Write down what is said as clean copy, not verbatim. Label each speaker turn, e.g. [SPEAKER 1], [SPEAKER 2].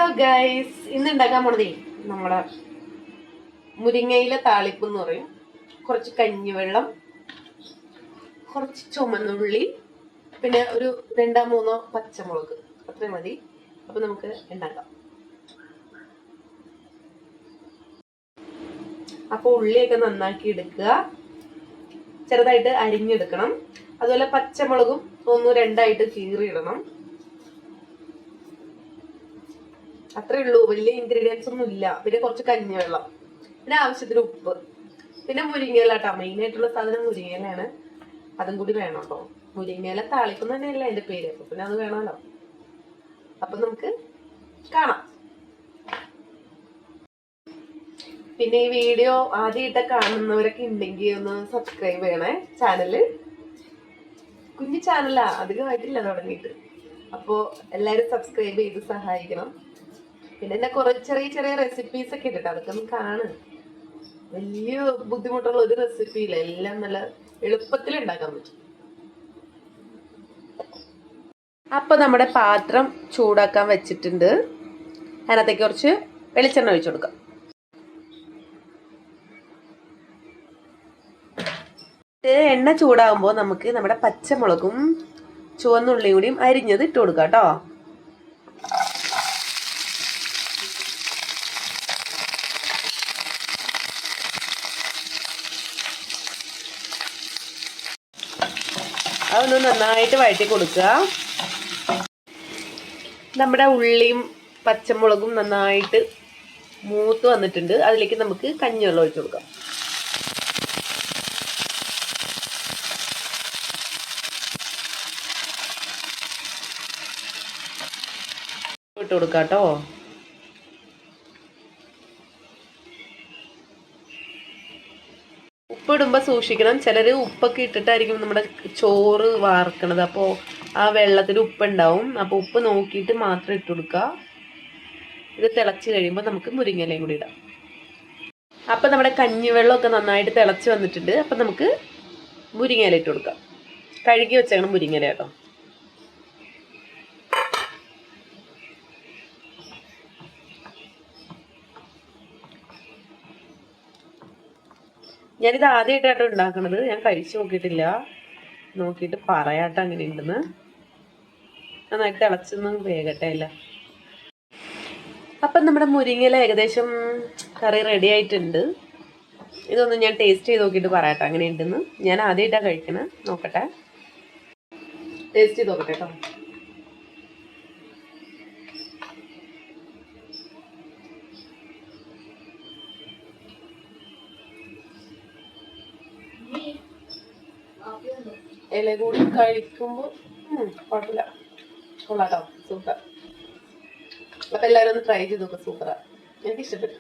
[SPEAKER 1] Hello guys, ഇന്ന് ഉണ്ടാക്കാൻ പോണതേ നമ്മുടെ മുരിങ്ങയില താളിപ്പ് എന്ന് പറയും. കുറച്ച് കഞ്ഞിവെള്ളം, കുറച്ച് ചുമന്നുള്ളി, പിന്നെ ഒരു 2-3 പച്ചമുളക്, അത്രയും മതി. അപ്പൊ നമുക്ക് ഉണ്ടാക്കാം. അപ്പൊ ഉള്ളിയൊക്കെ നന്നാക്കി എടുക്കുക, ചെറുതായിട്ട് അരിഞ്ഞെടുക്കണം. അതുപോലെ പച്ചമുളകും 1-2 കീറിയിടണം. അത്രേ ഉള്ളൂ, വലിയ ഇൻഗ്രീഡിയൻസ് ഒന്നും ഇല്ല. പിന്നെ കുറച്ച് കഞ്ഞിവെള്ളം, പിന്നെ ആവശ്യത്തിന് ഉപ്പ്, പിന്നെ മുരിങ്ങയില കേട്ടോ. മെയിൻ ആയിട്ടുള്ള സാധനം മുരിങ്ങയിലാണ്, അതും കൂടി വേണം കേട്ടോ. മുരിങ്ങയില താളിക്കുന്ന തന്നെയല്ല അതിന്റെ പേര്, അപ്പൊ പിന്നെ അത് വേണമല്ലോ. അപ്പൊ നമുക്ക് കാണാം. പിന്നെ ഈ വീഡിയോ ആദ്യമായിട്ട് കാണുന്നവരൊക്കെ ഉണ്ടെങ്കിൽ ഒന്ന് സബ്സ്ക്രൈബ് ചെയ്യണേ. ചാനല് കുഞ്ഞു ചാനലാ, അധികമായിട്ടില്ല തുടങ്ങിയിട്ട്. അപ്പോ എല്ലാരും സബ്സ്ക്രൈബ് ചെയ്ത് സഹായിക്കണം. പിന്നെ എന്നെ കുറെ ചെറിയ ചെറിയ റെസിപ്പീസ് ഒക്കെ ഉണ്ട്, അതൊക്കെ ഒന്ന് കാണും. വലിയ ബുദ്ധിമുട്ടുള്ള ഒരു റെസിപ്പി ഇല്ല, എല്ലാം നല്ല എളുപ്പത്തിൽ ഉണ്ടാക്കാൻ പറ്റും. അപ്പൊ നമ്മുടെ പാത്രം ചൂടാക്കാൻ വെച്ചിട്ടുണ്ട്. അതിനകത്തേക്ക് കുറച്ച് വെളിച്ചെണ്ണ ഒഴിച്ചു കൊടുക്കാം. എണ്ണ ചൂടാകുമ്പോൾ നമുക്ക് നമ്മുടെ പച്ചമുളകും ചുവന്നുള്ളിയും കൂടിയും അരിഞ്ഞത് ഇട്ട് കൊടുക്കാം കേട്ടോ. അതൊന്ന് നന്നായിട്ട് വഴറ്റി കൊടുക്കുക. നമ്മുടെ ഉള്ളിയും പച്ചമുളകും നന്നായിട്ട് മൂത്ത് വന്നിട്ടുണ്ട്. അതിലേക്ക് നമുക്ക് കഞ്ഞിവെള്ളം ഒഴിച്ചു കൊടുക്കാം. ഇട്ട് കൊടുക്കാം കേട്ടോ. ഉപ്പിടുമ്പോൾ സൂക്ഷിക്കണം, ചിലർ ഉപ്പൊക്കെ ഇട്ടിട്ടായിരിക്കും നമ്മുടെ ചോറ് വാർക്കണത്. അപ്പോൾ ആ വെള്ളത്തിൽ ഉപ്പുണ്ടാവും. അപ്പോൾ ഉപ്പ് നോക്കിയിട്ട് മാത്രം ഇട്ട് കൊടുക്കുക. ഇത് തിളച്ച് കഴിയുമ്പോൾ നമുക്ക് മുരിങ്ങയിലയും കൂടി ഇടാം. അപ്പം നമ്മുടെ കഞ്ഞിവെള്ളമൊക്കെ നന്നായിട്ട് തിളച്ച് വന്നിട്ടുണ്ട്. അപ്പം നമുക്ക് മുരിങ്ങയില ഇട്ട് കൊടുക്കാം. കഴുകി വെച്ചേക്കണം മുരിങ്ങയില കേട്ടോ. ഞാനിത് ആദ്യമായിട്ടാട്ടോ ഉണ്ടാക്കണത്, ഞാൻ കഴിച്ചു നോക്കിയിട്ടില്ല. നോക്കിയിട്ട് പറയാട്ടോ അങ്ങനെ ഉണ്ടെന്ന്. നന്നായിട്ട് തിളച്ചൊന്നും വേഗട്ടെ അല്ല. അപ്പം നമ്മുടെ മുരിങ്ങയില ഏകദേശം കറി റെഡി ആയിട്ടുണ്ട്. ഇതൊന്നും ഞാൻ ടേസ്റ്റ് ചെയ്ത് നോക്കിയിട്ട് പറയാട്ടോ അങ്ങനെ ഉണ്ടെന്ന്. ഞാൻ ആദ്യമായിട്ടാണ് കഴിക്കണത്, നോക്കട്ടെ, ടേസ്റ്റ് ചെയ്ത് നോക്കട്ടെ കേട്ടോ. ഇല കൂടി കഴിക്കുമ്പോൾ കുഴപ്പമില്ല, കൊള്ളാട്ടോ, സൂപ്പർ. അപ്പം എല്ലാവരും ഒന്ന് ട്രൈ ചെയ്ത് നോക്കാം, സൂപ്പറാ, എനിക്ക് ഇഷ്ടപ്പെട്ടു.